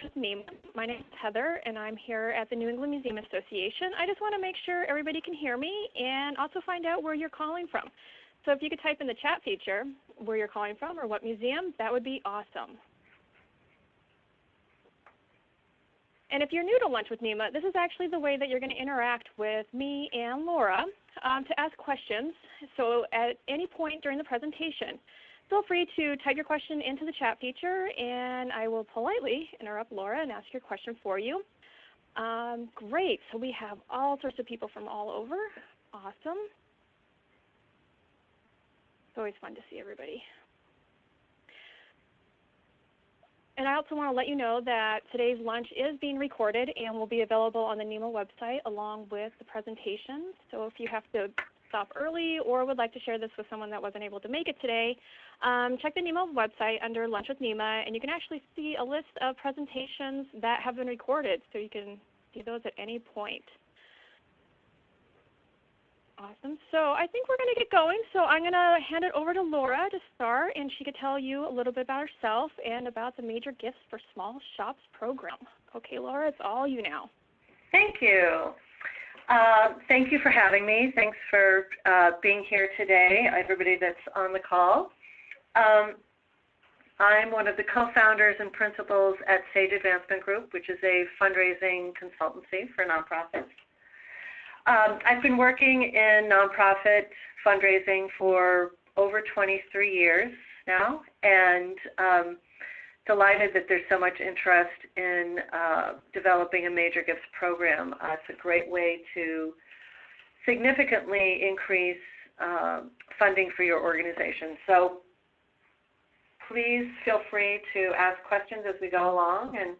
with NEMA. My name is Heather, and I'm here at the New England Museum Association. I just want to make sure everybody can hear me and also find out where you're calling from. So if you could type in the chat feature where you're calling from or what museum, that would be awesome. And if you're new to Lunch with NEMA, this is actually the way that you're going to interact with me and Laura to ask questions. So at any point during the presentation, feel free to type your question into the chat feature, and I will politely interrupt Laura and ask your question for you. Great. So we have all sorts of people from all over. Awesome. It's always fun to see everybody. And I also want to let you know that today's lunch is being recorded and will be available on the NEMA website along with the presentation. So if you have to stop early or would like to share this with someone that wasn't able to make it today, check the NEMA website under Lunch with NEMA, and you can actually see a list of presentations that have been recorded, so you can see those at any point. Awesome. So I think we're going to get going. So I'm going to hand it over to Laura to start, and she could tell you a little bit about herself and about the Major Gifts for Small Shops program. Okay, Laura, it's all you now. Thank you. Thank you for having me. Thanks for being here today, everybody that's on the call. I'm one of the co-founders and principals at Sage Advancement Group, which is a fundraising consultancy for nonprofits. I've been working in nonprofit fundraising for over 23 years now, and delighted that there's so much interest in developing a Major Gifts program. It's a great way to significantly increase funding for your organization. So please feel free to ask questions as we go along and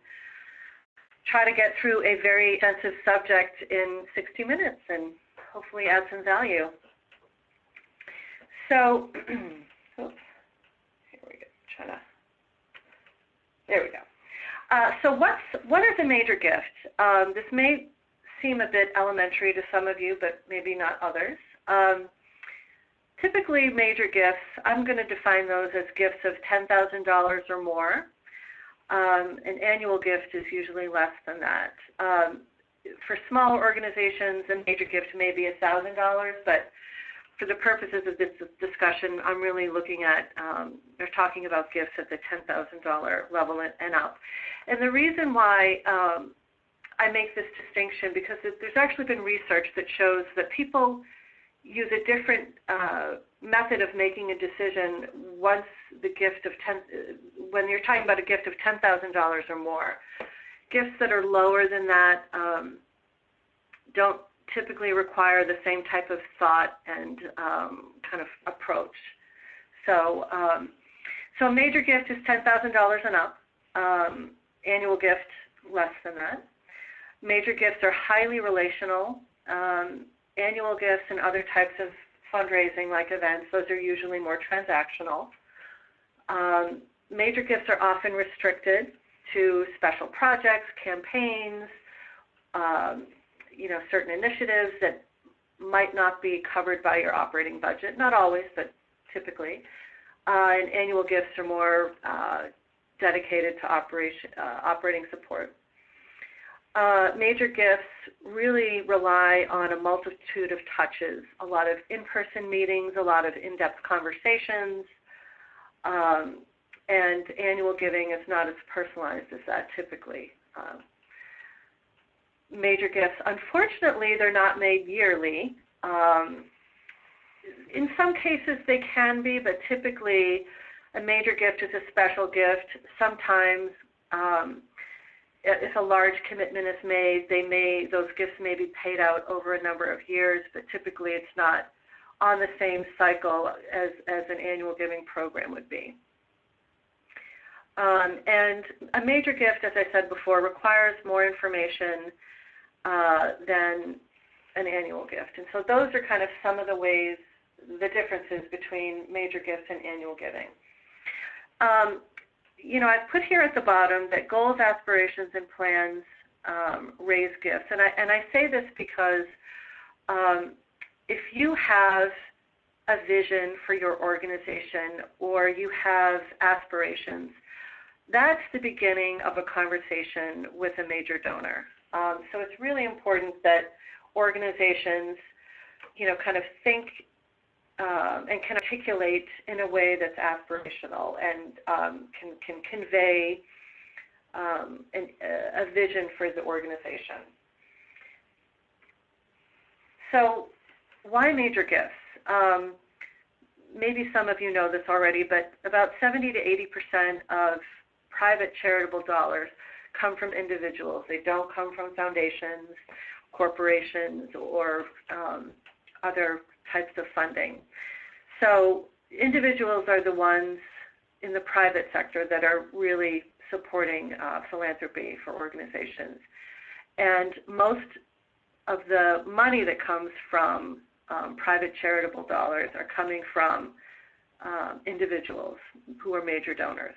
try to get through a very extensive subject in 60 minutes and hopefully add some value. So, oops, here we go, there we go. So what is a major gift? This may seem a bit elementary to some of you, but maybe not others. Typically, major gifts, I'm going to define those as gifts of $10,000 or more. An annual gift is usually less than that. For small organizations, a major gift may be $1,000, but for the purposes of this discussion, I'm really looking at, they're talking about gifts at the $10,000 level and up. And the reason why I make this distinction, because there's actually been research that shows that people use a different method of making a decision once the gift of when you're talking about a gift of $10,000 or more. Gifts that are lower than that don't typically require the same type of thought and kind of approach. So, so a major gift is $10,000 and up. Annual gift, less than that. Major gifts are highly relational. Annual gifts and other types of fundraising like events, those are usually more transactional. Major gifts are often restricted to special projects, campaigns, certain initiatives that might not be covered by your operating budget. Not always, but typically. And annual gifts are more dedicated to operating support. Major gifts really rely on a multitude of touches, a lot of in-person meetings, a lot of in-depth conversations, and annual giving is not as personalized as that typically. Major gifts, unfortunately, they're not made yearly. In some cases they can be, but typically a major gift is a special gift. Sometimes if a large commitment is made, those gifts may be paid out over a number of years, but typically it's not on the same cycle as an annual giving program would be. And a major gift, as I said before, requires more information than an annual gift. And so those are kind of some of the ways, the differences between major gifts and annual giving. I've put here at the bottom that goals, aspirations, and plans raise gifts. And I say this because if you have a vision for your organization or you have aspirations, that's the beginning of a conversation with a major donor. So it's really important that organizations, kind of think and can articulate in a way that's aspirational and can convey a vision for the organization. So why major gifts? Maybe some of you know this already, but about 70 to 80% of private charitable dollars come from individuals. They don't come from foundations, corporations, or other types of funding. So individuals are the ones in the private sector that are really supporting philanthropy for organizations. And most of the money that comes from private charitable dollars are coming from individuals who are major donors.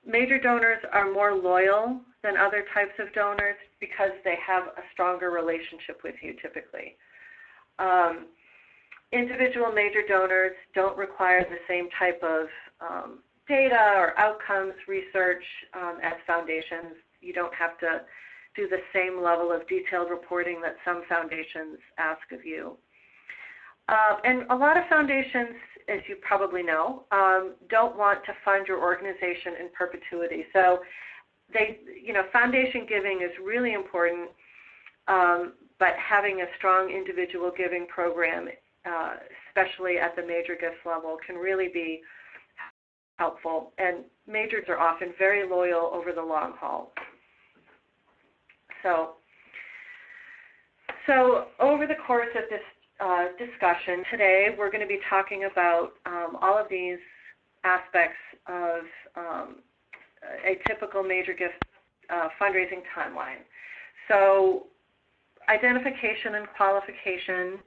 Major donors are more loyal than other types of donors because they have a stronger relationship with you typically. Individual major donors don't require the same type of data or outcomes research as foundations. You don't have to do the same level of detailed reporting that some foundations ask of you. And a lot of foundations, as you probably know, don't want to fund your organization in perpetuity. So foundation giving is really important, but having a strong individual giving program, especially at the major gifts level, can really be helpful. And majors are often very loyal over the long haul. So over the course of this discussion today, we're going to be talking about all of these aspects of a typical major gift fundraising timeline. So identification and qualification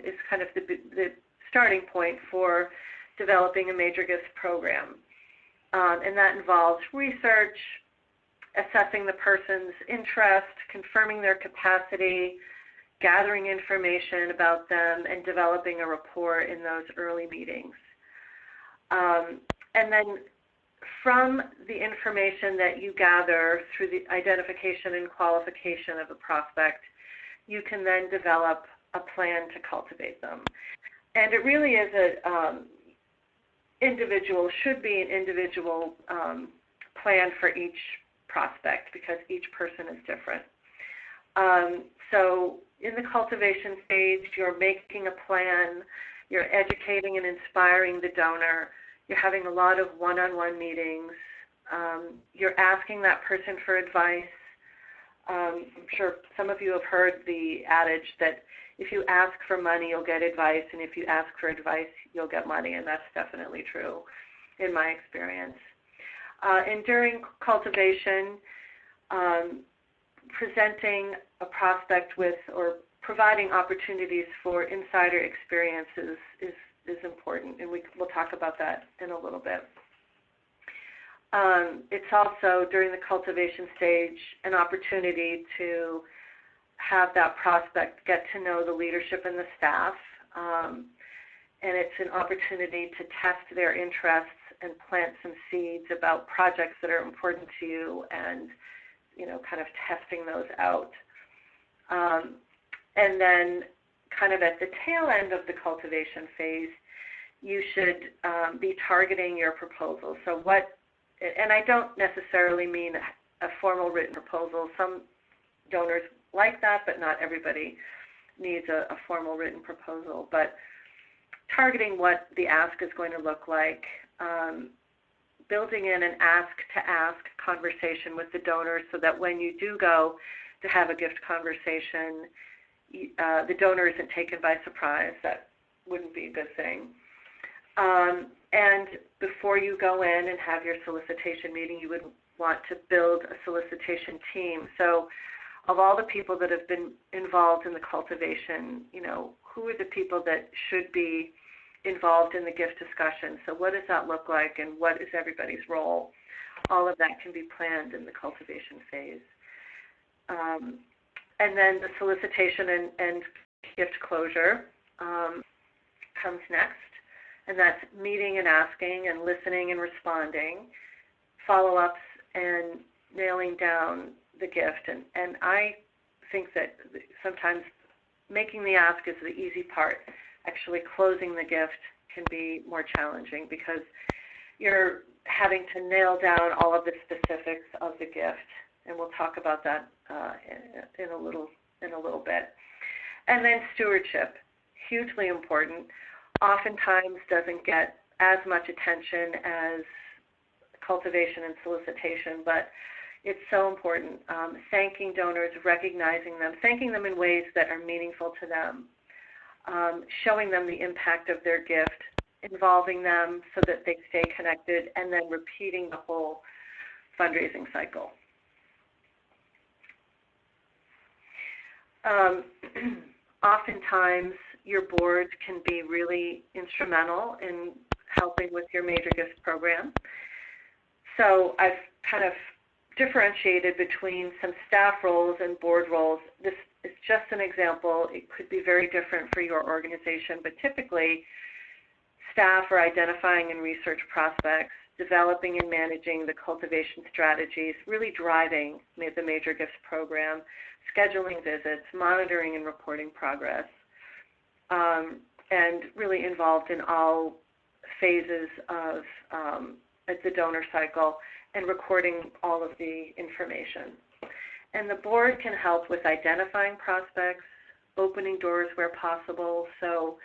is kind of the starting point for developing a major gifts program. And that involves research, assessing the person's interest, confirming their capacity, gathering information about them, and developing a rapport in those early meetings. And then from the information that you gather through the identification and qualification of a prospect, you can then develop a plan to cultivate them. And it really is should be an individual plan for each prospect because each person is different. So in the cultivation stage, you're making a plan, you're educating and inspiring the donor, you're having a lot of one-on-one meetings, you're asking that person for advice. I'm sure some of you have heard the adage that if you ask for money, you'll get advice, and if you ask for advice, you'll get money, and that's definitely true in my experience. And during cultivation, presenting a prospect with or providing opportunities for insider experiences is important, and we'll talk about that in a little bit. It's also, during the cultivation stage, an opportunity to have that prospect get to know the leadership and the staff, and it's an opportunity to test their interests and plant some seeds about projects that are important to you and, kind of testing those out. And then kind of at the tail end of the cultivation phase, you should be targeting your proposal. So and I don't necessarily mean a formal written proposal. Some donors like that, but not everybody needs a formal written proposal. But targeting what the ask is going to look like, building in an ask-to-ask conversation with the donor so that when you do go to have a gift conversation, the donor isn't taken by surprise. That wouldn't be a good thing. And before you go in and have your solicitation meeting, you would want to build a solicitation team. So of all the people that have been involved in the cultivation, who are the people that should be involved in the gift discussion? So what does that look like, and what is everybody's role? All of that can be planned in the cultivation phase. And then the solicitation and gift closure comes next. and that's meeting and asking and listening and responding, follow-ups, and nailing down the gift. And I think that sometimes making the ask is the easy part. Actually closing the gift can be more challenging because you're having to nail down all of the specifics of the gift, and we'll talk about that in a little bit. And then stewardship, hugely important, oftentimes doesn't get as much attention as cultivation and solicitation, but it's so important. Thanking donors, recognizing them, thanking them in ways that are meaningful to them, showing them the impact of their gift, involving them so that they stay connected, and then repeating the whole fundraising cycle. Oftentimes, your board can be really instrumental in helping with your major gifts program. So I've kind of differentiated between some staff roles and board roles. This is just an example. It could be very different for your organization, but typically staff are identifying and research prospects, developing and managing the cultivation strategies, really driving the major gifts program, scheduling visits, monitoring and reporting progress, and really involved in all phases of the donor cycle and recording all of the information. And the board can help with identifying prospects, opening doors where possible, so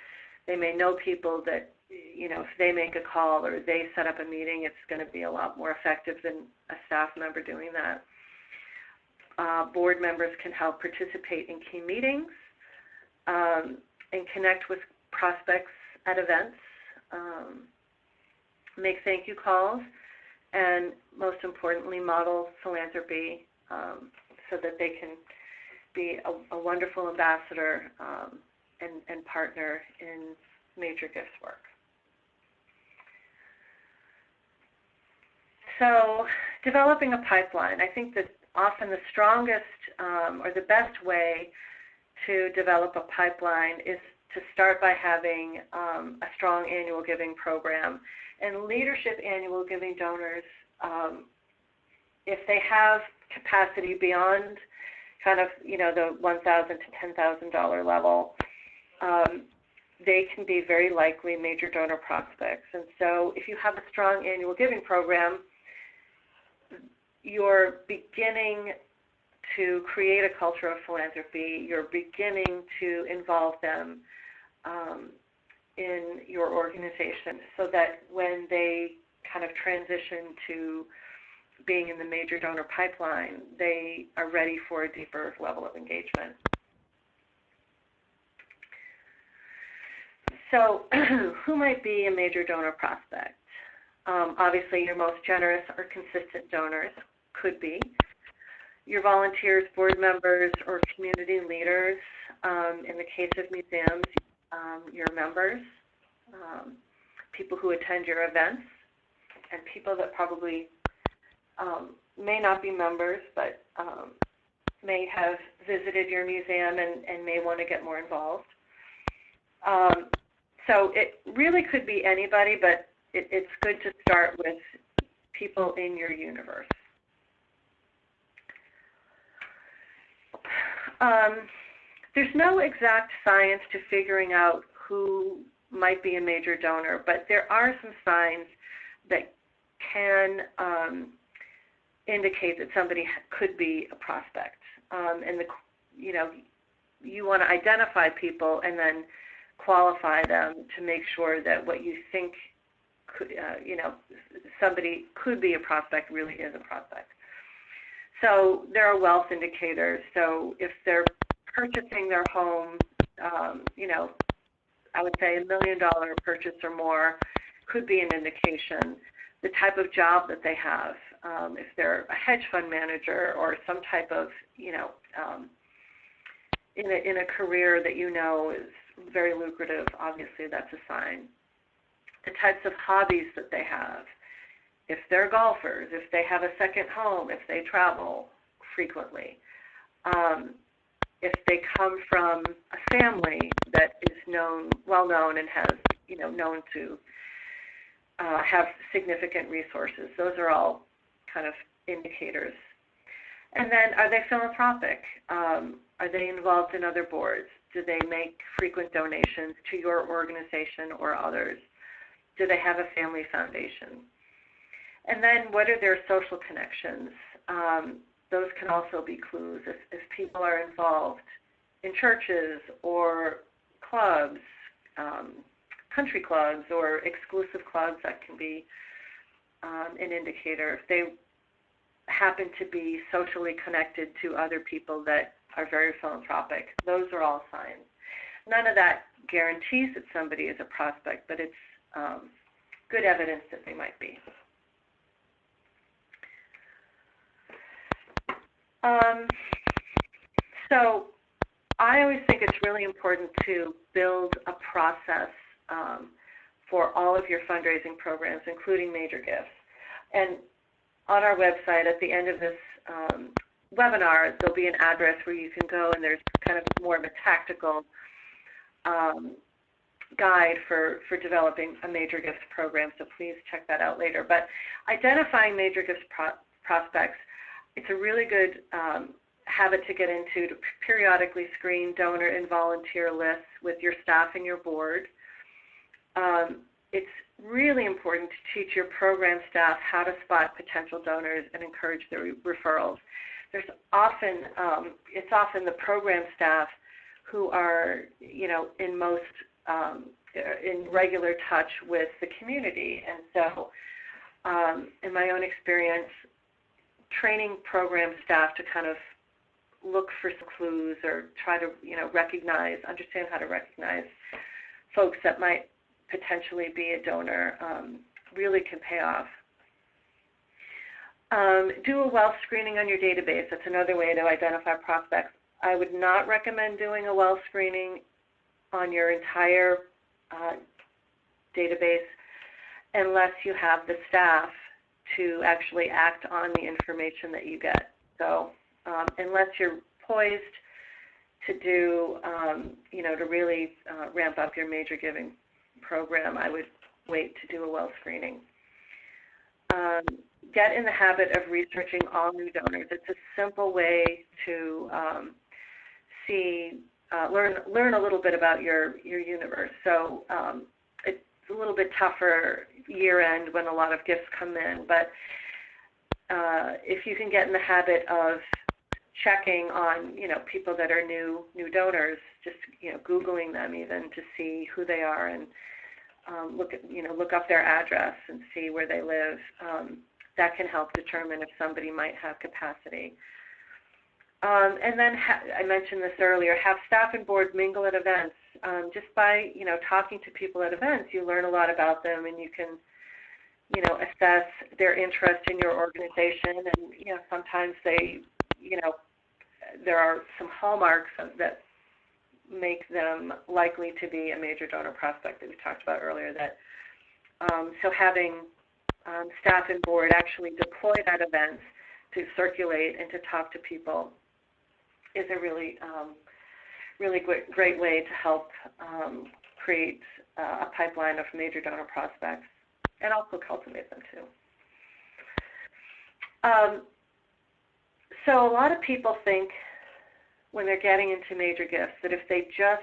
they may know people that, you know, if they make a call or they set up a meeting, it's going to be a lot more effective than a staff member doing that. Board members can help participate in key meetings and connect with prospects at events, make thank you calls, and most importantly, model philanthropy so that they can be a wonderful ambassador and partner in major gifts work. So developing a pipeline, I think that often the strongest or the best way to develop a pipeline is to start by having a strong annual giving program. And leadership annual giving donors, if they have capacity beyond kind of, you know, the $1,000 to $10,000 level, they can be very likely major donor prospects. And so if you have a strong annual giving program, you're beginning to create a culture of philanthropy. You're beginning to involve them in your organization so that when they kind of transition to being in the major donor pipeline, they are ready for a deeper level of engagement. So who might be a major donor prospect? Obviously, your most generous or consistent donors could be. Your volunteers, board members, or community leaders. In the case of museums, your members, people who attend your events, and people that probably may not be members but may have visited your museum and may want to get more involved. So it really could be anybody, but it's good to start with people in your universe. There's no exact science to figuring out who might be a major donor, but there are some signs that can indicate that somebody could be a prospect. And you want to identify people and then qualify them to make sure that what you think could, somebody could be a prospect really is a prospect. So there are wealth indicators. So if they're purchasing their home, I would say $1 million purchase or more could be an indication. The type of job that they have, if they're a hedge fund manager or some type of, in a career that you know is very lucrative, obviously that's a sign. The types of hobbies that they have, if they're golfers, if they have a second home, if they travel frequently, if they come from a family that is well known and has known to have significant resources. Those are all kind of indicators. And then, are they philanthropic? Are they involved in other boards? Do they make frequent donations to your organization or others? Do they have a family foundation? And then, what are their social connections? Those can also be clues. If people are involved in churches or clubs, country clubs or exclusive clubs, that can be an indicator. If they happen to be socially connected to other people that are very philanthropic, those are all signs. None of that guarantees that somebody is a prospect, but it's good evidence that they might be. So I always think it's really important to build a process for all of your fundraising programs, including major gifts. And on our website, at the end of this webinar, there'll be an address where you can go, and there's kind of more of a tactical guide for developing a major gifts program, so please check that out later. But identifying major gifts prospects, it's a really good habit to get into, to periodically screen donor and volunteer lists with your staff and your board. It's really important to teach your program staff how to spot potential donors and encourage their referrals. There's often, it's often the program staff who are, in regular touch with the community. And so, in my own experience, training program staff to kind of look for some clues or try to, understand how to recognize folks that might potentially be a donor really can pay off. Do a wealth screening on your database. That's another way to identify prospects. I would not recommend doing a wealth screening on your entire database unless you have the staff to actually act on the information that you get. So unless you're poised to do, to really ramp up your major giving program, I would wait to do a wealth screening. Get in the habit of researching all new donors. It's a simple way to learn a little bit about your universe. So it's a little bit tougher year end when a lot of gifts come in, but if you can get in the habit of checking on people that are new donors, just Googling them even to see who they are and look up their address and see where they live. That can help determine if somebody might have capacity. And then I mentioned this earlier, have staff and board mingle at events. Just by talking to people at events, you learn a lot about them, and you can assess their interest in your organization. And sometimes they there are some hallmarks that make them likely to be a major donor prospect that we talked about earlier. That so having staff and board actually deployed at events to circulate and to talk to people is a really great way to help create a pipeline of major donor prospects and also cultivate them too. So a lot of people think when they're getting into major gifts that if they just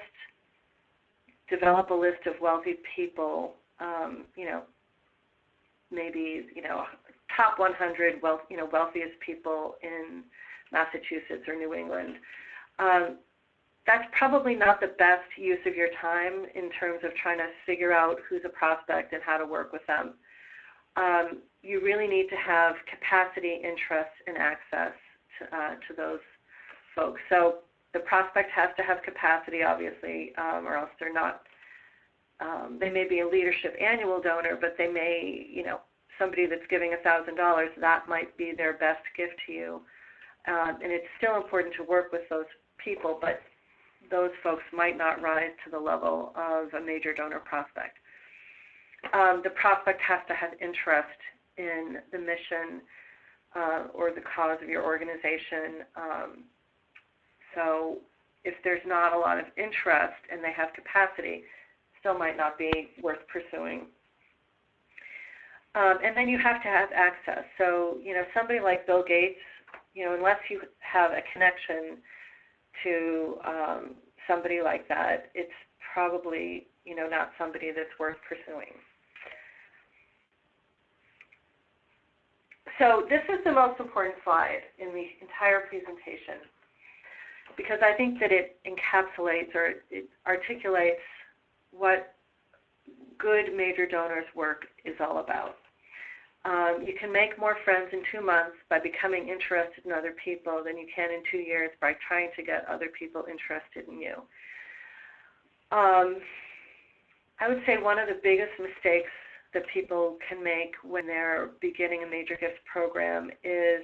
develop a list of wealthy people, maybe top 100 wealthiest people in Massachusetts or New England, that's probably not the best use of your time in terms of trying to figure out who's a prospect and how to work with them. You really need to have capacity, interest, and access to those folks. So the prospect has to have capacity, obviously, or else they're not. They may be a leadership annual donor, but they may, somebody that's giving $1,000, that might be their best gift to you. And it's still important to work with those people, but those folks might not rise to the level of a major donor prospect. The prospect has to have interest in the mission or the cause of your organization. So if there's not a lot of interest and they have capacity, still might not be worth pursuing. And then you have to have access. So, somebody like Bill Gates, unless you have a connection to somebody like that, it's probably, not somebody that's worth pursuing. So this is the most important slide in the entire presentation because I think that it encapsulates or it articulates what good major donors work is all about. You can make more friends in 2 months by becoming interested in other people than you can in 2 years by trying to get other people interested in you. I would say one of the biggest mistakes that people can make when they're beginning a major gift program is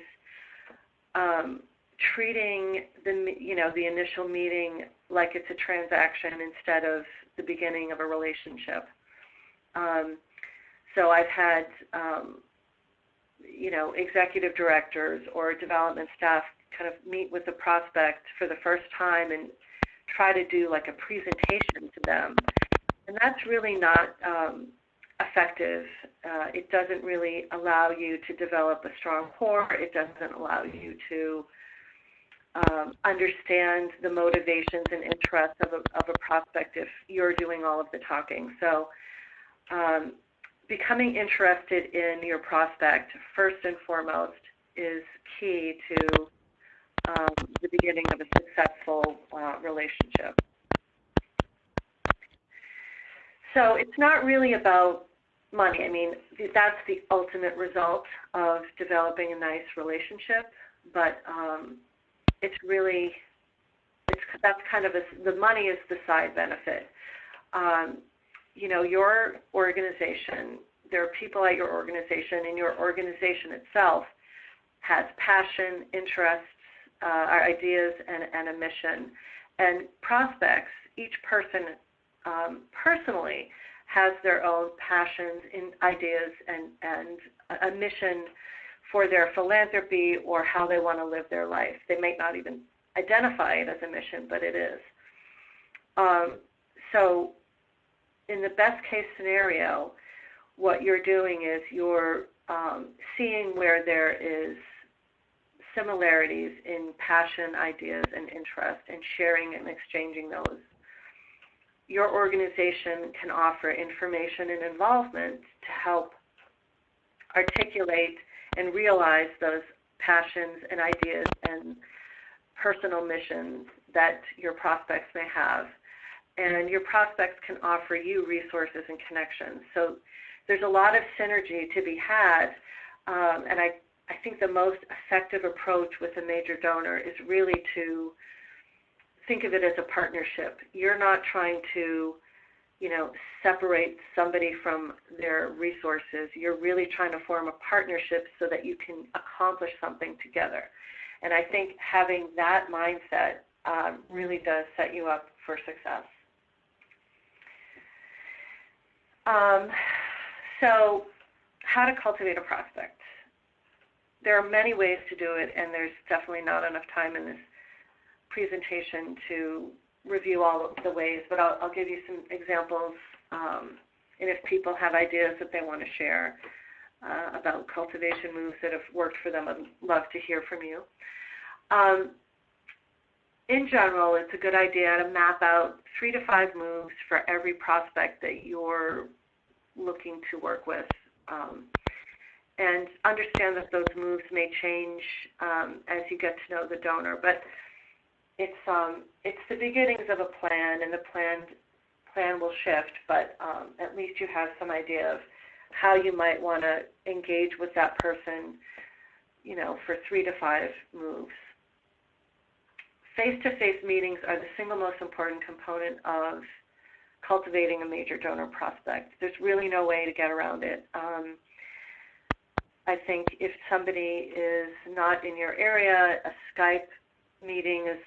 treating the initial meeting like it's a transaction instead of the beginning of a relationship. So I've had executive directors or development staff kind of meet with the prospect for the first time and try to do like a presentation to them. And that's really not effective. It doesn't really allow you to develop a strong rapport. It doesn't allow you to understand the motivations and interests of a prospect if you're doing all of the talking. So becoming interested in your prospect first and foremost is key to the beginning of a successful relationship. So it's not really about money. I mean, that's the ultimate result of developing a nice relationship, but that's kind of the money is the side benefit. Your organization, there are people at your organization, and your organization itself has passion, interests, ideas, and a mission. And prospects, each person personally has their own passions and ideas and a mission for their philanthropy or how they want to live their life. They may not even identify it as a mission, but it is. So in the best case scenario, what you're doing is you're seeing where there is similarities in passion, ideas, and interest, and sharing and exchanging those. Your organization can offer information and involvement to help articulate and realize those passions and ideas and personal missions that your prospects may have. And your prospects can offer you resources and connections. So there's a lot of synergy to be had, and I think the most effective approach with a major donor is really to think of it as a partnership. You're not trying to, separate somebody from their resources. You're really trying to form a partnership so that you can accomplish something together. And I think having that mindset really does set you up for success. So how to cultivate a prospect. There are many ways to do it, and there's definitely not enough time in this presentation to review all of the ways, but I'll give you some examples, and if people have ideas that they want to share about cultivation moves that have worked for them, I'd love to hear from you. In general, it's a good idea to map out 3 to 5 moves for every prospect that you're looking to work with, and understand that those moves may change as you get to know the donor. But it's the beginnings of a plan, and the plan will shift. But at least you have some idea of how you might want to engage with that person, for 3 to 5 moves. Face-to-face meetings are the single most important component of cultivating a major donor prospect. There's really no way to get around it. I think if somebody is not in your area, a Skype meeting is,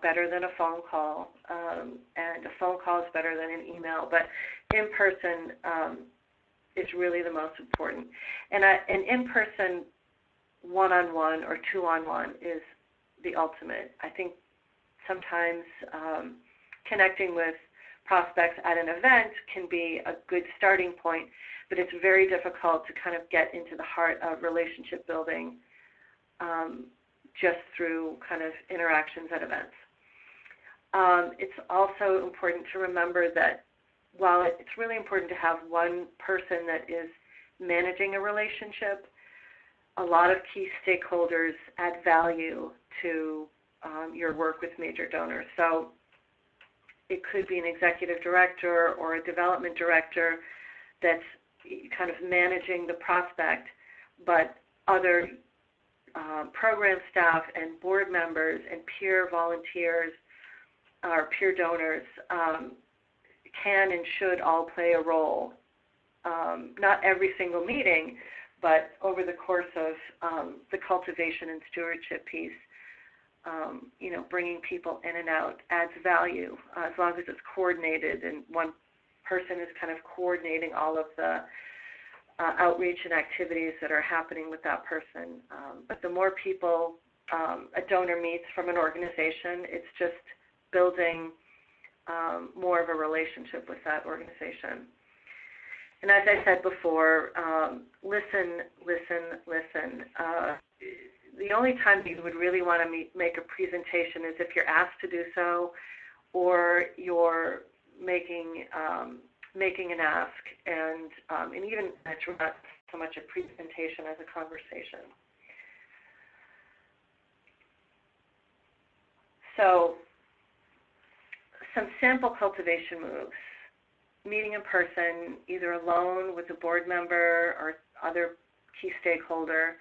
better than a phone call, and a phone call is better than an email. But in person is really the most important. And an in-person one-on-one or two-on-one is the ultimate. I think sometimes connecting with prospects at an event can be a good starting point, but it's very difficult to kind of get into the heart of relationship building just through kind of interactions at events. It's also important to remember that while it's really important to have one person that is managing a relationship, a lot of key stakeholders add value to your work with major donors. So it could be an executive director or a development director that's kind of managing the prospect, but other program staff and board members and peer volunteers or peer donors can and should all play a role. Not every single meeting, but over the course of the cultivation and stewardship piece, bringing people in and out adds value as long as it's coordinated and one person is kind of coordinating all of the outreach and activities that are happening with that person. But the more people a donor meets from an organization, it's just building more of a relationship with that organization. And as I said before, listen. The only time you would really want to make a presentation is if you're asked to do so, or you're making an ask, and even it's not so much a presentation as a conversation. So, some sample cultivation moves. Meeting in person, either alone with a board member or other key stakeholder,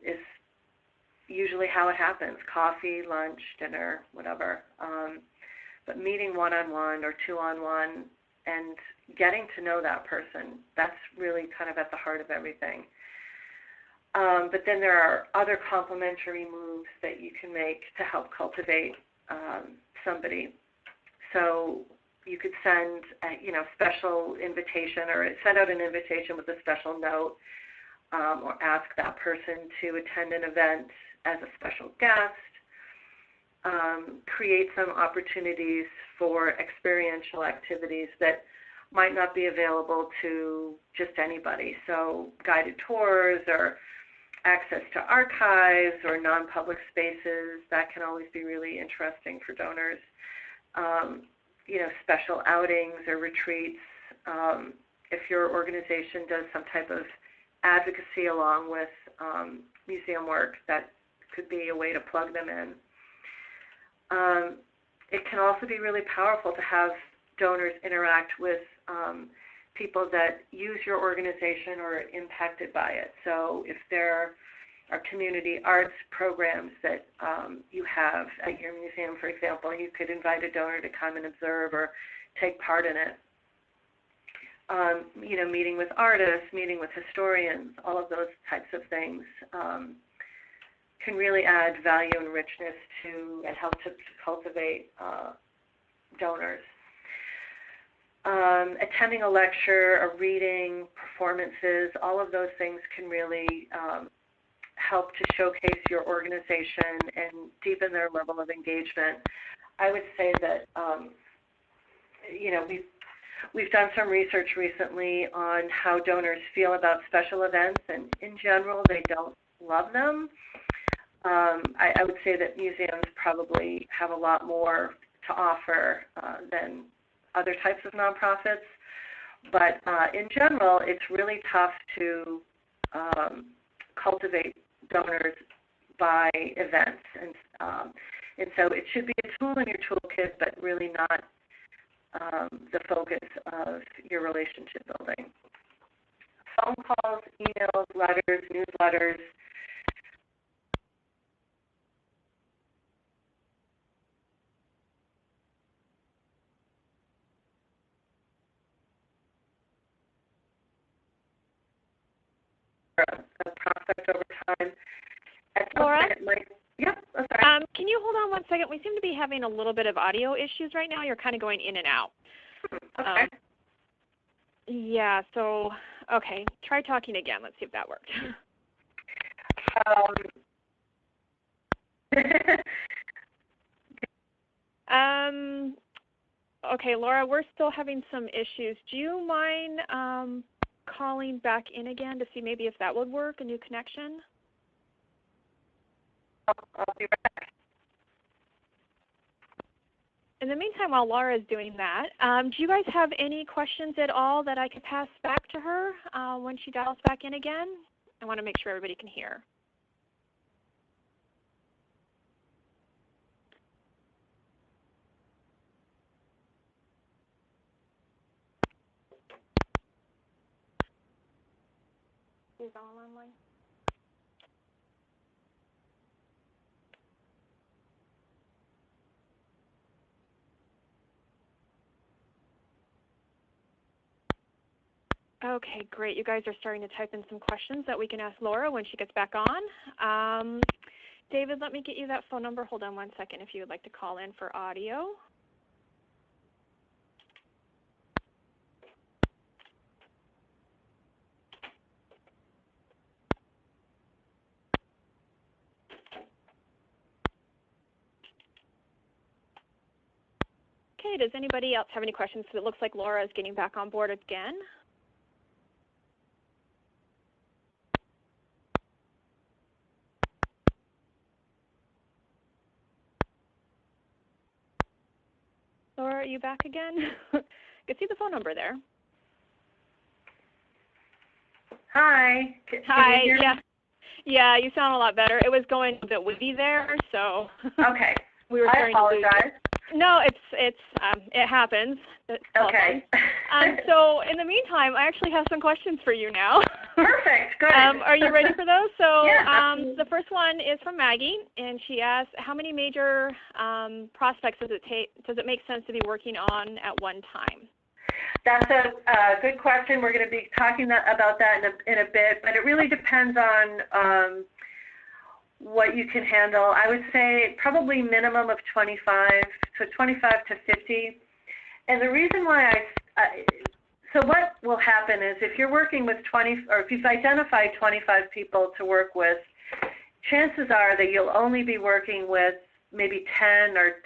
is usually how it happens. Coffee, lunch, dinner, whatever. But meeting one-on-one or two-on-one and getting to know that person, that's really kind of at the heart of everything. But then there are other complementary moves that you can make to help cultivate somebody. So you could send a special invitation, or send out an invitation with a special note, or ask that person to attend an event as a special guest. Create some opportunities for experiential activities that might not be available to just anybody. So guided tours or access to archives or non-public spaces, that can always be really interesting for donors. Special outings or retreats. If your organization does some type of advocacy along with museum work, that could be a way to plug them in. It can also be really powerful to have donors interact with people that use your organization or are impacted by it. So if there are community arts programs that you have at your museum, for example, you could invite a donor to come and observe or take part in it. Meeting with artists, meeting with historians, all of those types of things can really add value and richness to and help to cultivate donors. Attending a lecture, a reading, performances, all of those things can really help to showcase your organization and deepen their level of engagement. I would say that, we've done some research recently on how donors feel about special events, and in general, they don't love them. I would say that museums probably have a lot more to offer than other types of nonprofits, but in general, it's really tough to cultivate donors by events, and so it should be a tool in your toolkit, but really not the focus of your relationship building. Phone calls, emails, letters, newsletters. A prospect over time. At some Laura? point it might, yep, I'm sorry. Can you hold on one second? We seem to be having a little bit of audio issues right now. You're kind of going in and out. Okay. Yeah, so, okay, try talking again. Let's see if that worked. Okay, Laura, we're still having some issues. Do you mind calling back in again to see maybe if that would work, a new connection? I'll be right back. In the meantime, while Laura is doing that, do you guys have any questions at all that I could pass back to her when she dials back in again? I want to make sure everybody can hear. Is all online? Okay, great. You guys are starting to type in some questions that we can ask Laura when she gets back on. David, let me get you that phone number. Hold on one second if you would like to call in for audio. Okay, does anybody else have any questions? So it looks like Laura is getting back on board again. Laura, are you back again? You can see the phone number there. Hi. Hi. Can you hear me? Yeah, you sound a lot better. It was going a bit woozy there, so Okay. we were I apologize. No, it happens. Okay. So in the meantime, I actually have some questions for you now. Perfect. Good. Are you ready for those? So Yeah, the first one is from Maggie, and she asks, how many major prospects does it make sense to be working on at one time? That's a good question. We're going to be talking about that in a bit, but it really depends on what you can handle. I would say probably minimum of 25, so 25 to 50. And the reason why so what will happen is if you're working with 20, or if you've identified 25 people to work with, chances are that you'll only be working with maybe 10 or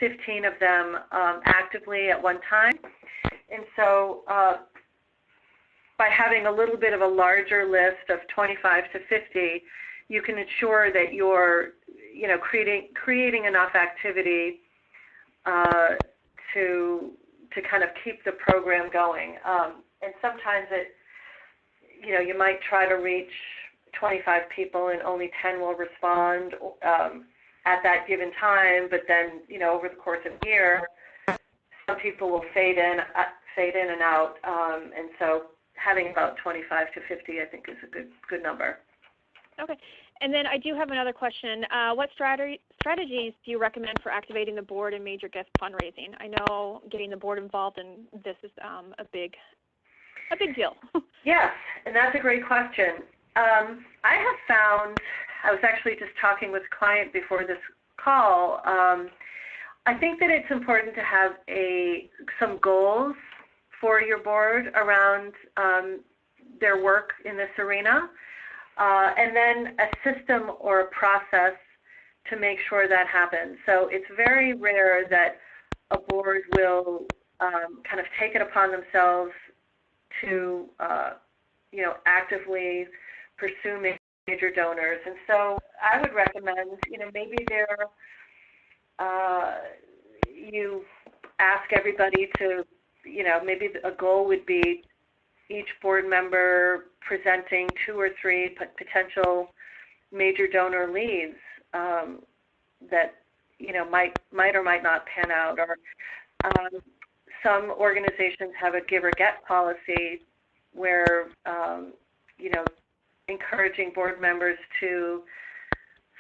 15 of them actively at one time. And so by having a little bit of a larger list of 25 to 50, you can ensure that you're, creating enough activity to kind of keep the program going. And sometimes you might try to reach 25 people and only 10 will respond at that given time. But then, over the course of a year, some people will fade in and out. And so having about 25 to 50, I think, is a good number. Okay. And then I do have another question. What strategies do you recommend for activating the board in major gift fundraising? I know getting the board involved in this is a big deal. Yes, and that's a great question. I have found, I was actually just talking with a client before this call, I think that it's important to have some goals for your board around their work in this arena. And then a system or a process to make sure that happens. So it's very rare that a board will kind of take it upon themselves to, actively pursue major donors. And so I would recommend, maybe you ask everybody to, maybe a goal would be each board member presenting 2 or 3 potential major donor leads that might or might not pan out. Or some organizations have a give or get policy where encouraging board members to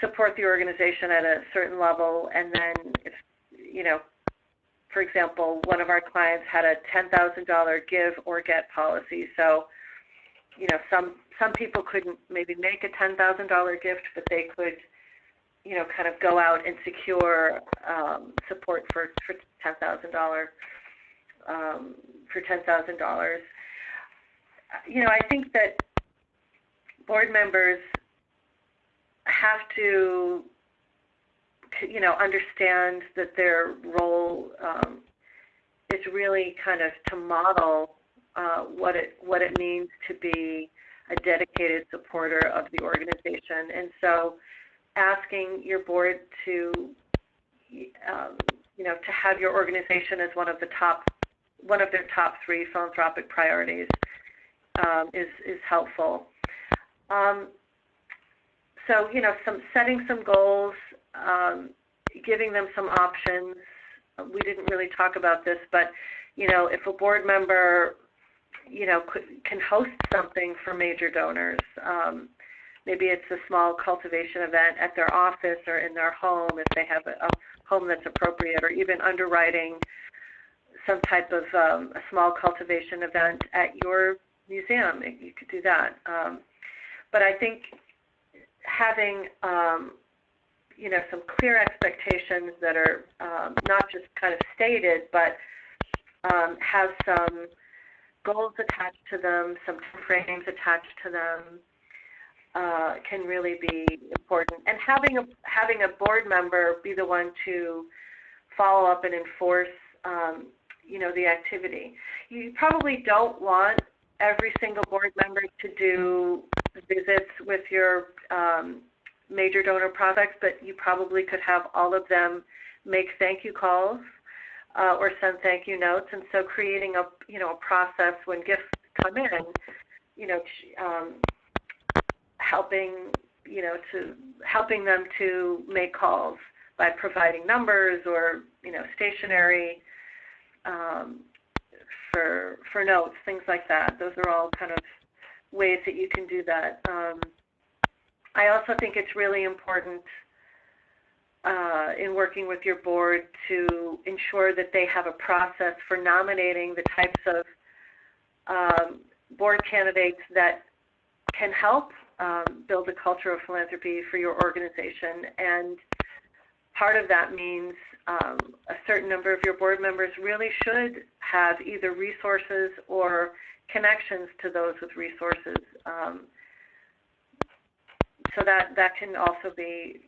support the organization at a certain level, and then if for example, one of our clients had a $10,000 give or get policy. So, some people couldn't maybe make a $10,000 gift, but they could, kind of go out and secure support for $10,000. For $10,000. I think that board members have to understand that their role really kind of to model what it means to be a dedicated supporter of the organization. And so asking your board to, to have your organization as one of their top 3 philanthropic priorities is helpful. So, setting some goals, giving them some options. We didn't really talk about this, but, if a board member, can host something for major donors, maybe it's a small cultivation event at their office or in their home if they have a home that's appropriate, or even underwriting some type of a small cultivation event at your museum. You could do that. But I think having, some clear expectations that are not just kind of stated, but have some goals attached to them, some frames attached to them, can really be important. And having a board member be the one to follow up and enforce, the activity. You probably don't want every single board member to do visits with your major donor projects, but you probably could have all of them make thank you calls or send thank you notes. And so creating a process when gifts come in, helping them to make calls by providing numbers or stationery for notes, things like that. Those are all kind of ways that you can do that. I also think it's really important in working with your board to ensure that they have a process for nominating the types of board candidates that can help build a culture of philanthropy for your organization. And part of that means a certain number of your board members really should have either resources or connections to those with resources. So that can also be,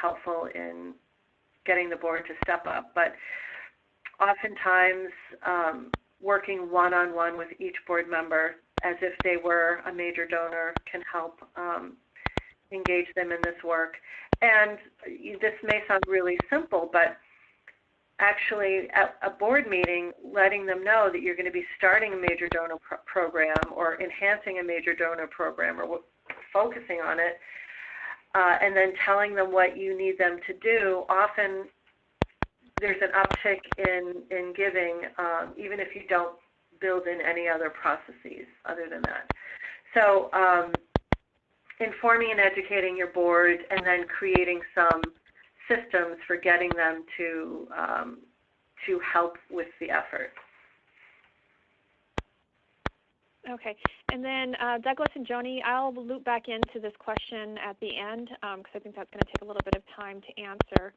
helpful in getting the board to step up. But oftentimes, working one-on-one with each board member as if they were a major donor can help engage them in this work. And this may sound really simple, but actually at a board meeting, letting them know that you're going to be starting a major donor program or enhancing a major donor program or focusing on it, and then telling them what you need them to do, often there's an uptick in giving, even if you don't build in any other processes other than that. So informing and educating your board and then creating some systems for getting them to help with the effort. Okay, and then Douglas and Joni, I'll loop back into this question at the end because I think that's going to take a little bit of time to answer.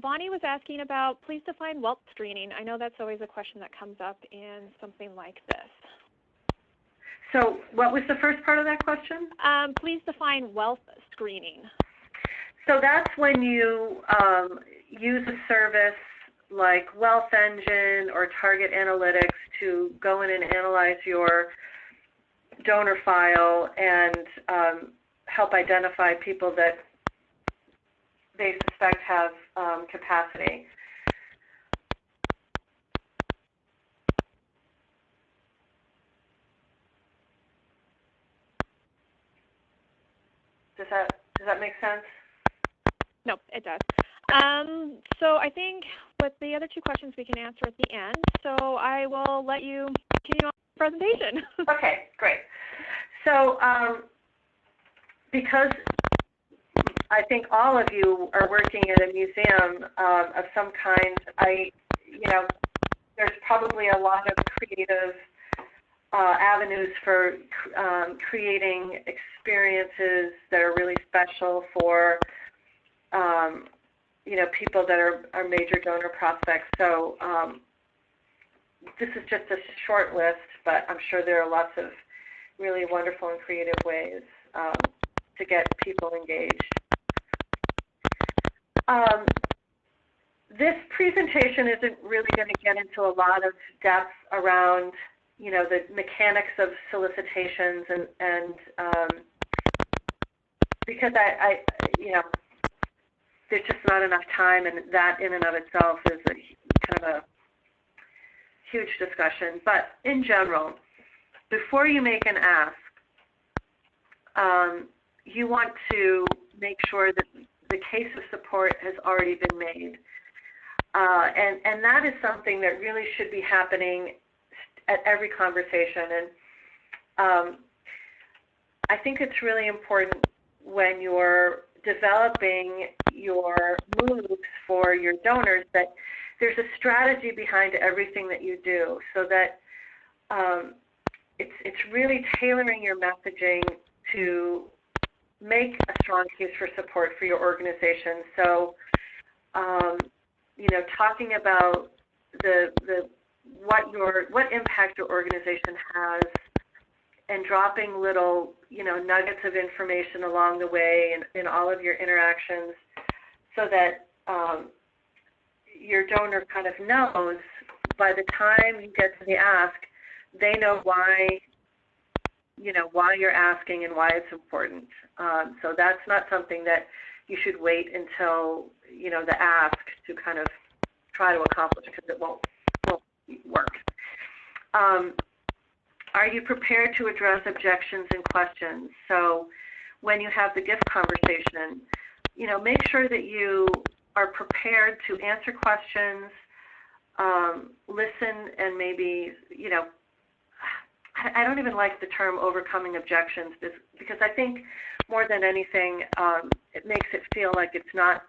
Bonnie was asking about, please define wealth screening. I know that's always a question that comes up in something like this. So what was the first part of that question? Please define wealth screening. So that's when you use a service like Wealth Engine or Target Analytics to go in and analyze your donor file and help identify people that they suspect have capacity. Does that make sense? No, it does. So I think with the other two questions we can answer at the end. So I will let you continue on the presentation. Okay, great. So because I think all of you are working at a museum of some kind, there's probably a lot of creative avenues for creating experiences that are really special for people that are major donor prospects. So this is just a short list, but I'm sure there are lots of really wonderful and creative ways to get people engaged. this presentation isn't really going to get into a lot of depth around, the mechanics of solicitations and because there's just not enough time, and that in and of itself is kind of a huge discussion. But in general, before you make an ask, you want to make sure that the case of support has already been made. And that is something that really should be happening at every conversation. And I think it's really important when you're developing your moves for your donors that there's a strategy behind everything that you do, so that it's really tailoring your messaging to make a strong case for support for your organization. So, talking about what impact your organization has, and dropping little, nuggets of information along the way in all of your interactions, so that your donor kind of knows by the time you get to the ask, they know why you're asking and why it's important. So that's not something that you should wait until, the ask to kind of try to accomplish, because it won't work. Are you prepared to address objections and questions? So when you have the gift conversation, make sure that you are prepared to answer questions, listen, and maybe, I don't even like the term overcoming objections, because I think more than anything, it makes it feel like it's not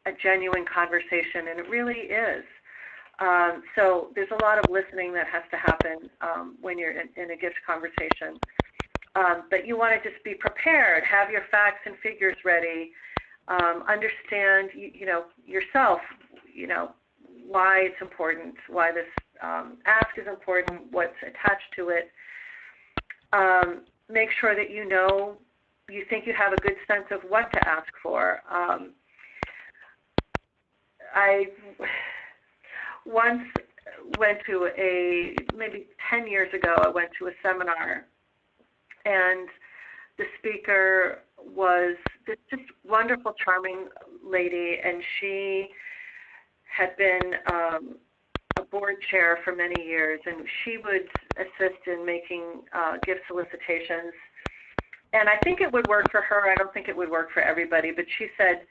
a genuine conversation, and it really is. So there's a lot of listening that has to happen when you're in a gift conversation. But you want to just be prepared, have your facts and figures ready, understand, yourself, why it's important, why this ask is important, what's attached to it. Make sure that you think you have a good sense of what to ask for. I once went to maybe 10 years ago, I went to a seminar, and the speaker was this just wonderful, charming lady, and she had been a board chair for many years, and she would assist in making gift solicitations. And I think it would work for her. I don't think it would work for everybody, but she said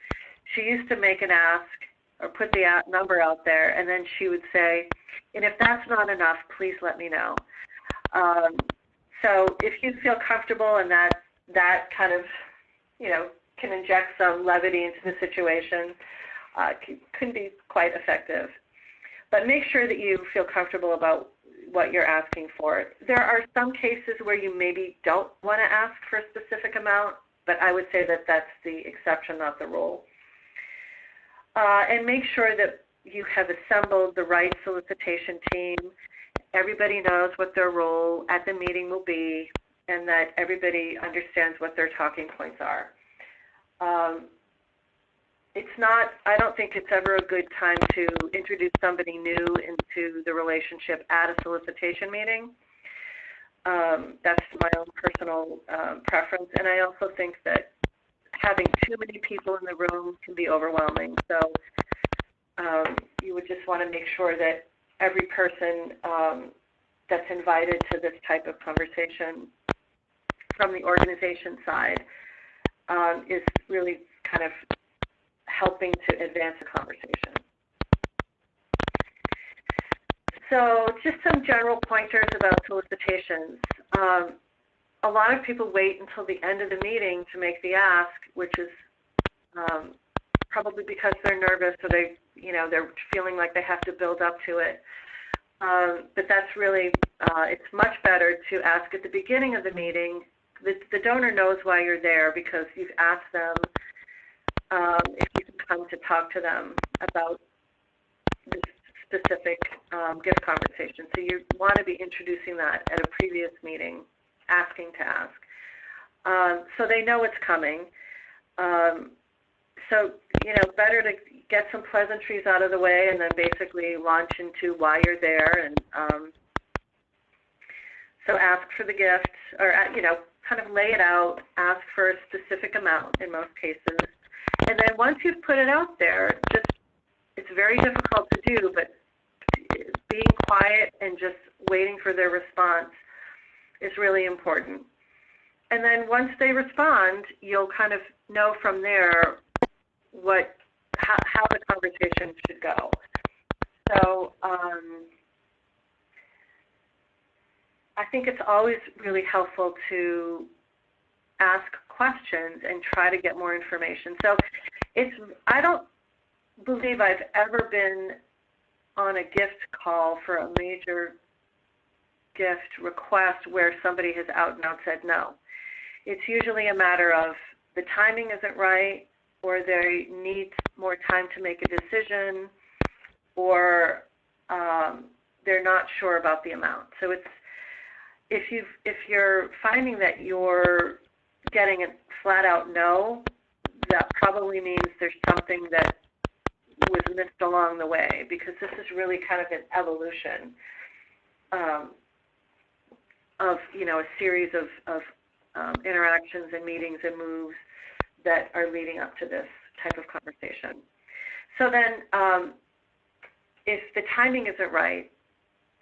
she used to make an ask or put the number out there, and then she would say, and if that's not enough, please let me know. So if you feel comfortable and that kind of, can inject some levity into the situation, can be quite effective. But make sure that you feel comfortable about what you're asking for. There are some cases where you maybe don't want to ask for a specific amount, but I would say that that's the exception, not the rule. And make sure that you have assembled the right solicitation team. Everybody knows what their role at the meeting will be, and that everybody understands what their talking points are. I don't think it's ever a good time to introduce somebody new into the relationship at a solicitation meeting. That's my own personal preference, and I also think that having too many people in the room can be overwhelming. So you would just want to make sure that every person that's invited to this type of conversation from the organization side is really kind of helping to advance the conversation. So just some general pointers about solicitations. A lot of people wait until the end of the meeting to make the ask, which is probably because they're nervous, or they're feeling like they have to build up to it. But that's really, it's much better to ask at the beginning of the meeting. The donor knows why you're there, because you've asked them if you can come to talk to them about this specific gift conversation. So you want to be introducing that at a previous meeting, asking to ask. So they know it's coming. So better to get some pleasantries out of the way and then basically launch into why you're there. And so ask for the gift, or, kind of lay it out, ask for a specific amount in most cases. And then once you've put it out there, it's very difficult to do, but being quiet and just waiting for their response is really important. And then once they respond, you'll kind of know from there how the conversation should go. So I think it's always really helpful to ask questions and try to get more information. So I don't believe I've ever been on a gift call for a major gift request where somebody has out and out said no. It's usually a matter of the timing isn't right, or they need more time to make a decision, or they're not sure about the amount. So if you're finding that you're getting a flat out no, that probably means there's something that was missed along the way, because this is really kind of an evolution of a series of interactions and meetings and moves that are leading up to this type of conversation. So then if the timing isn't right,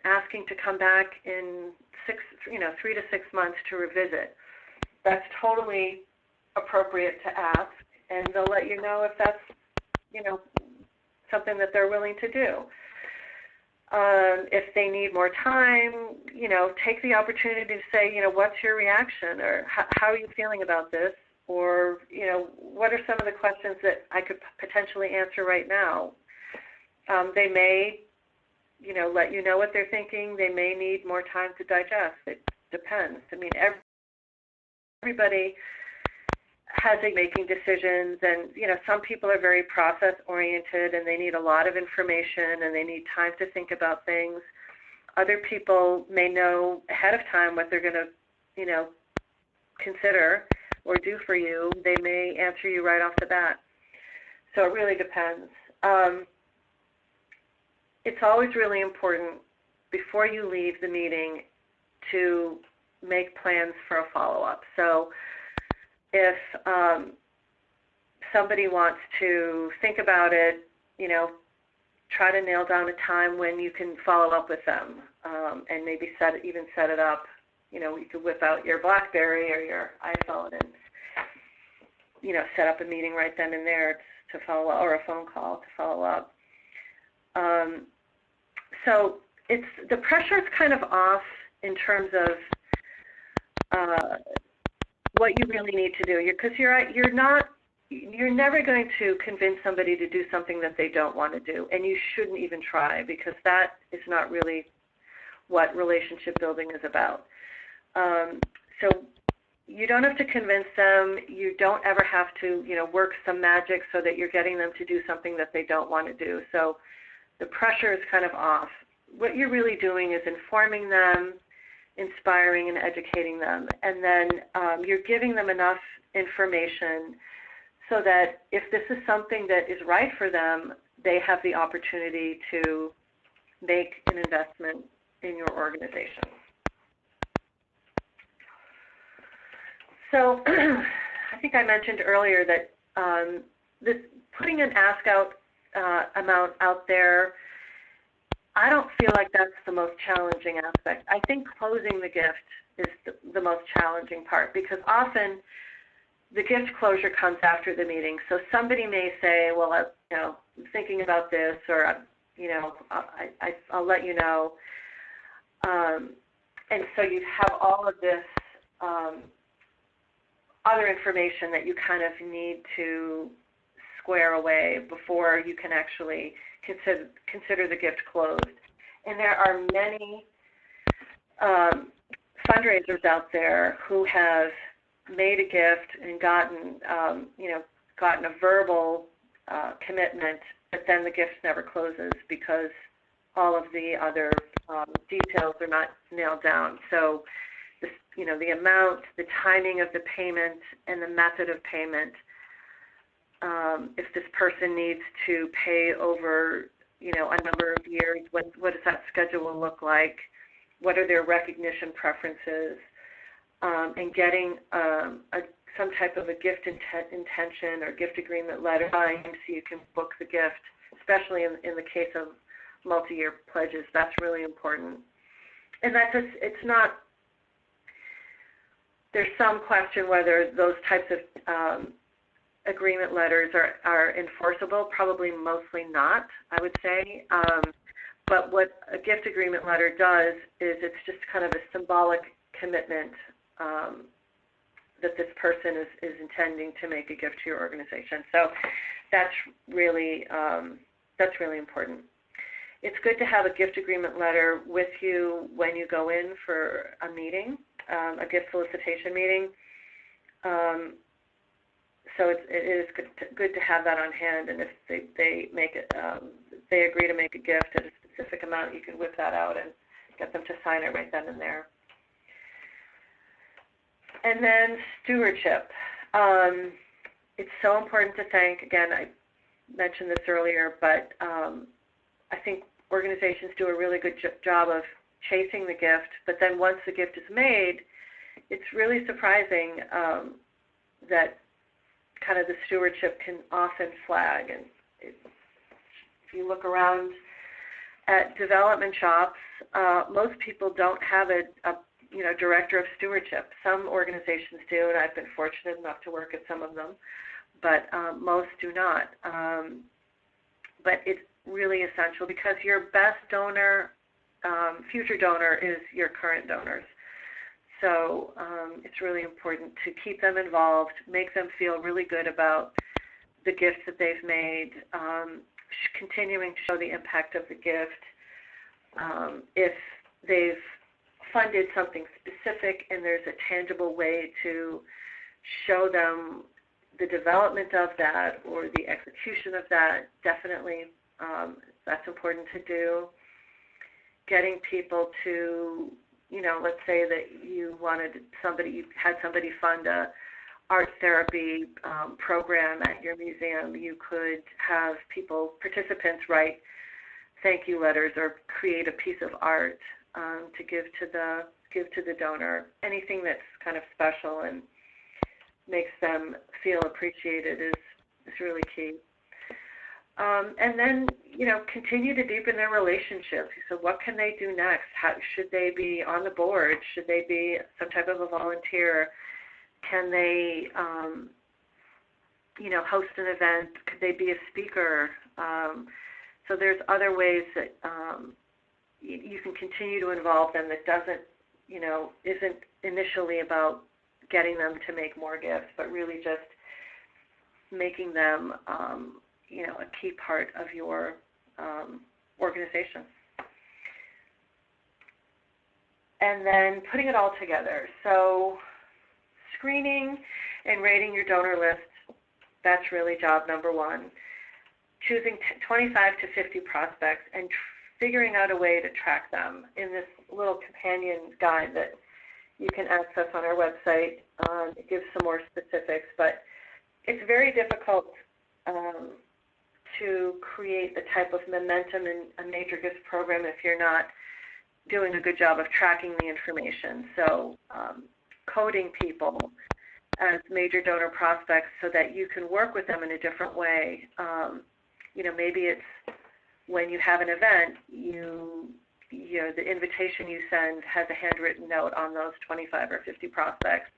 asking to come back in 3 to 6 months to revisit, that's totally appropriate to ask, and they'll let you know if that's something that they're willing to do. If they need more time, take the opportunity to say, what's your reaction, or how are you feeling about this, or what are some of the questions that I could potentially answer right now. They may let you know what they're thinking. They may need more time to digest. It depends. I mean, everybody has making decisions, and some people are very process oriented and they need a lot of information and they need time to think about things. Other people may know ahead of time what they're going to consider or do for you. They may answer you right off the bat. So it really depends. It's always really important before you leave the meeting to make plans for a follow-up. So if somebody wants to think about it, try to nail down a time when you can follow up with them, and maybe set it up. You could whip out your BlackBerry or your iPhone and set up a meeting right then and there to follow up, or a phone call to follow up. So the pressure is kind of off in terms of what you really need to do, because you're never going to convince somebody to do something that they don't want to do, and you shouldn't even try, because that is not really what relationship building is about. So you don't have to convince them. You don't ever have to work some magic so that you're getting them to do something that they don't want to do. So the pressure is kind of off. What you're really doing is informing them, inspiring and educating them, and then you're giving them enough information so that if this is something that is right for them, they have the opportunity to make an investment in your organization. So I think I mentioned earlier that putting an ask out amount out there, I don't feel like that's the most challenging aspect. I think closing the gift is the most challenging part, because often the gift closure comes after the meeting. So somebody may say, well, I'm thinking about this, or I'll let you know. And so you have all of this other information that you kind of need to square away before you can actually consider the gift closed. And there are many fundraisers out there who have made a gift and gotten a verbal commitment, but then the gift never closes because all of the other details are not nailed down. So the amount, the timing of the payment, and the method of payment if this person needs to pay over, a number of years, what does that schedule look like? What are their recognition preferences? And getting some type of a gift intention or gift agreement letter signed so you can book the gift, especially in the case of multi-year pledges. That's really important. And it's not, there's some question whether those types of agreement letters are enforceable. Probably mostly not, I would say. But what a gift agreement letter does is it's just kind of a symbolic commitment that this person is intending to make a gift to your organization. So that's really important. It's good to have a gift agreement letter with you when you go in for a meeting, a gift solicitation meeting. So it is good to have that on hand, and if they make it, they agree to make a gift at a specific amount, you can whip that out and get them to sign it right then and there. And then stewardship. It's so important to thank. Again, I mentioned this earlier, but I think organizations do a really good job of chasing the gift, but then once the gift is made, it's really surprising that kind of the stewardship can often flag. And if you look around at development shops, most people don't have a director of stewardship. Some organizations do, and I've been fortunate enough to work at some of them, but most do not. But it's really essential because your best donor, future donor, is your current donors. So it's really important to keep them involved, make them feel really good about the gifts that they've made, continuing to show the impact of the gift. If they've funded something specific and there's a tangible way to show them the development of that or the execution of that, definitely that's important to do. Getting people to, let's say that you had somebody fund a art therapy program at your museum. You could have participants write thank you letters or create a piece of art to give to the donor. Anything that's kind of special and makes them feel appreciated is really key. And then, continue to deepen their relationship. So what can they do next? Should they be on the board? Should they be some type of a volunteer? Can they, host an event? Could they be a speaker? So there's other ways that you can continue to involve them that isn't initially about getting them to make more gifts, but really just making them a key part of your organization. And then putting it all together. So screening and rating your donor list, that's really job number one. Choosing 25 to 50 prospects and figuring out a way to track them. In this little companion guide that you can access on our website, it gives some more specifics, but it's very difficult to create the type of momentum in a major gifts program if you're not doing a good job of tracking the information. So coding people as major donor prospects so that you can work with them in a different way. Maybe it's when you have an event, the invitation you send has a handwritten note on those 25 or 50 prospects.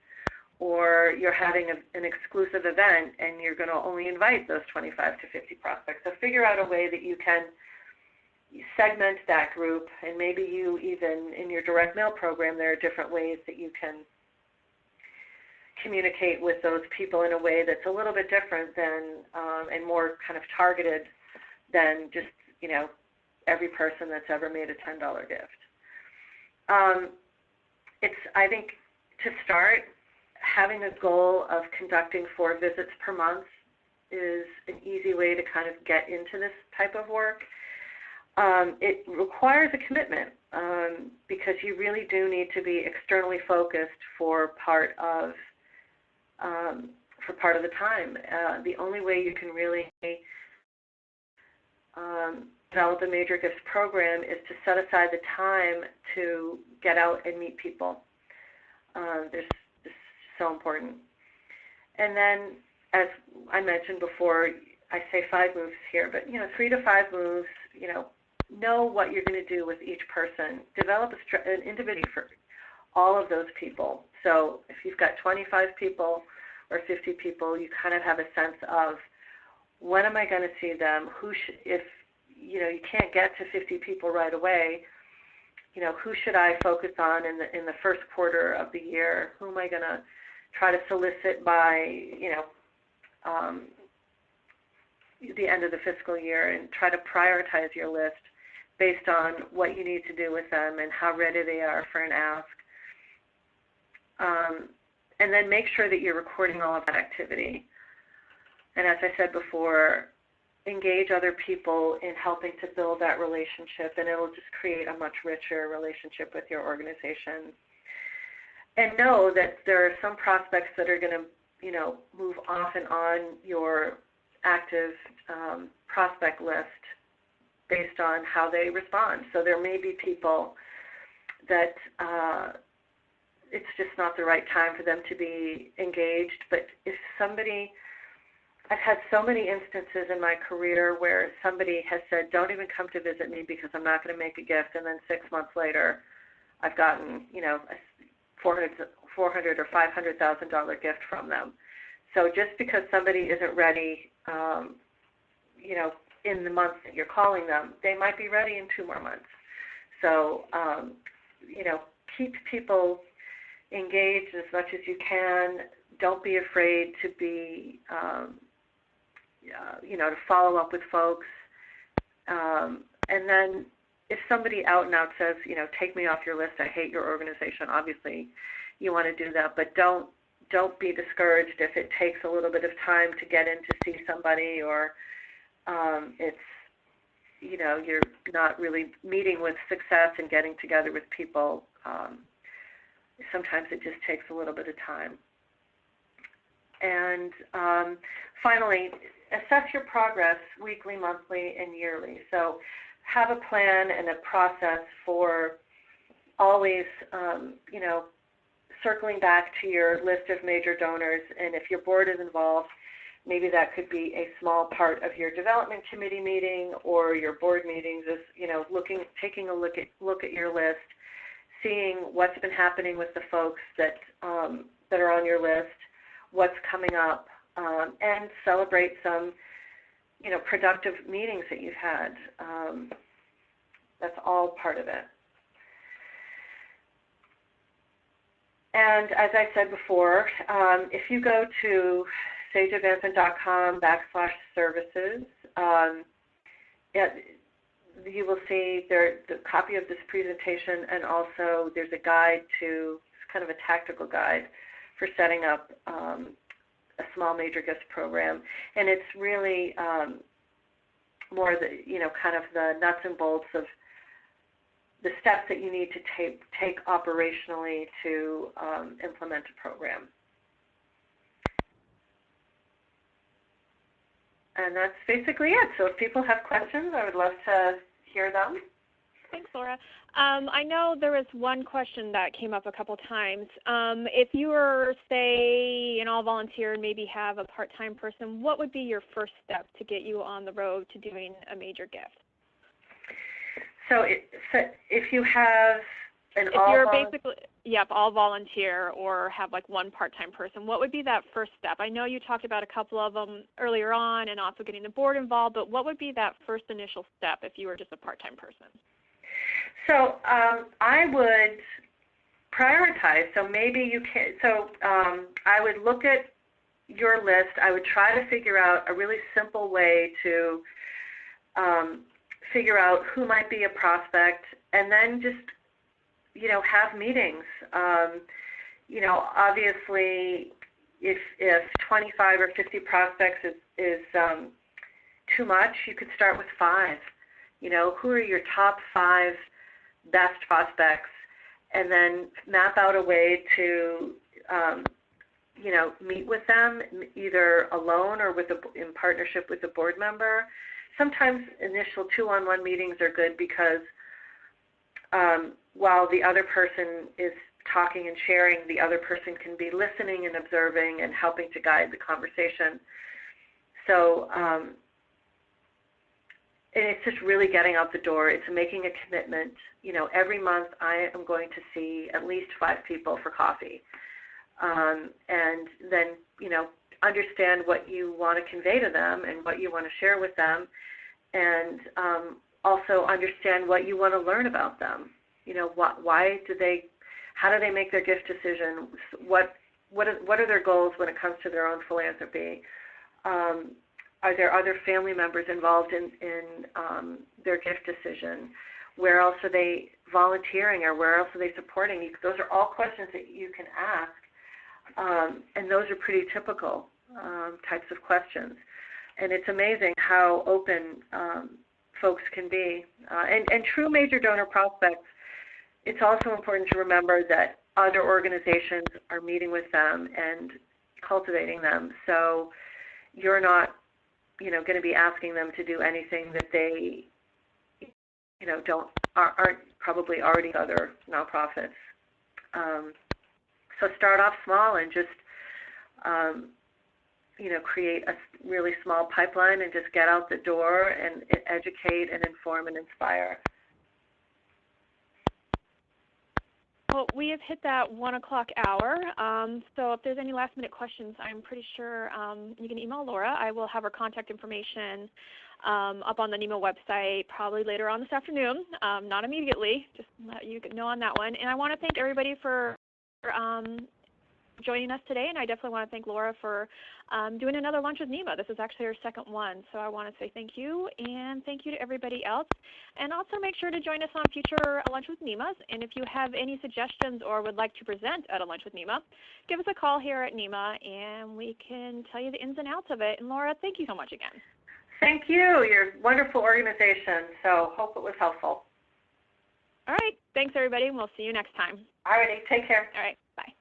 Or you're having an exclusive event and you're going to only invite those 25 to 50 prospects. So figure out a way that you can segment that group, and maybe you even, in your direct mail program, there are different ways that you can communicate with those people in a way that's a little bit different than and more kind of targeted than just, every person that's ever made a $10 gift. I think, to start, having a goal of conducting 4 visits per month is an easy way to kind of get into this type of work. It requires a commitment because you really do need to be externally focused for part of for part of the time. The only way you can really develop a major gifts program is to set aside the time to get out and meet people. This is so important. And then, as I mentioned before, I say 5 moves here, but 3 to 5 moves. Know what you're going to do with each person. Develop an individual for all of those people. So if you've got 25 people or 50 people, you kind of have a sense of when am I going to see them? If you can't get to 50 people right away, who should I focus on in the first quarter of the year? Who am I going to try to solicit by the end of the fiscal year, and try to prioritize your list based on what you need to do with them and how ready they are for an ask. And then make sure that you're recording all of that activity. And as I said before, engage other people in helping to build that relationship, and it will just create a much richer relationship with your organization. And know that there are some prospects that are going to, move off and on your active prospect list based on how they respond. So there may be people that it's just not the right time for them to be engaged. But if somebody, I've had so many instances in my career where somebody has said, don't even come to visit me because I'm not going to make a gift, and then 6 months later I've gotten, a $400,000 or $500,000 gift from them. So just because somebody isn't ready, in the month that you're calling them, they might be ready in 2 more months. So, keep people engaged as much as you can. Don't be afraid to be, to follow up with folks. And then if somebody out and out says, take me off your list, I hate your organization, obviously you want to do that, but don't be discouraged if it takes a little bit of time to get in to see somebody, or it's, you're not really meeting with success and getting together with people. Sometimes it just takes a little bit of time. And finally, assess your progress weekly, monthly, and yearly. So have a plan and a process for always, circling back to your list of major donors. And if your board is involved, maybe that could be a small part of your development committee meeting or your board meetings, is, taking a look at your list, seeing what's been happening with the folks that are on your list, what's coming up, and celebrate some, productive meetings that you've had. That's all part of it. And as I said before, if you go to sageadvancement.com/services, you will see the copy of this presentation, and also there's a guide to, it's kind of a tactical guide for setting up a small major gifts program. And it's really more the, kind of the nuts and bolts of the steps that you need to take operationally to implement a program. And that's basically it. So if people have questions, I would love to hear them. Thanks, Laura. I know there was one question that came up a couple times. If you were, say, an all-volunteer and maybe have a part-time person, what would be your first step to get you on the road to doing a major gift? So if you have an all volunteer or have like one part-time person, what would be that first step? I know you talked about a couple of them earlier on and also getting the board involved, but what would be that first initial step if you were just a part-time person? So I would prioritize. So maybe you can. So I would look at your list. I would try to figure out a really simple way to figure out who might be a prospect, and then just have meetings. Obviously, if 25 or 50 prospects is too much, you could start with 5. Who are your top 5 best prospects, and then map out a way to meet with them either alone or in partnership with a board member. Sometimes initial two-on-one meetings are good because while the other person is talking and sharing, the other person can be listening and observing and helping to guide the conversation. So and it's just really getting out the door. It's making a commitment. Every month I am going to see at least 5 people for coffee. And then, understand what you want to convey to them and what you want to share with them, and also understand what you want to learn about them. How do they make their gift decision? What are their goals when it comes to their own philanthropy? Are there other family members involved in their gift decision? Where else are they volunteering, or where else are they supporting? Those are all questions that you can ask. And those are pretty typical types of questions. And it's amazing how open folks can be. And true major donor prospects, it's also important to remember that other organizations are meeting with them and cultivating them. So you're not, going to be asking them to do anything that they, aren't probably already other nonprofits. So start off small and just, create a really small pipeline and just get out the door and educate and inform and inspire. Well, we have hit that 1 o'clock hour, so if there's any last-minute questions, I'm pretty sure you can email Laura. I will have her contact information up on the NEMA website probably later on this afternoon, not immediately, just let you know on that one. And I want to thank everybody for joining us today, and I definitely want to thank Laura for doing another Lunch with NEMA. This is actually her second one, so I want to say thank you, and thank you to everybody else. And also make sure to join us on future Lunch with NEMAs, and if you have any suggestions or would like to present at a Lunch with NEMA, give us a call here at NEMA, and we can tell you the ins and outs of it. And Laura, thank you so much again. Thank you. You're a wonderful organization, so hope it was helpful. All right. Thanks, everybody, and we'll see you next time. All righty. Take care. All right. Bye.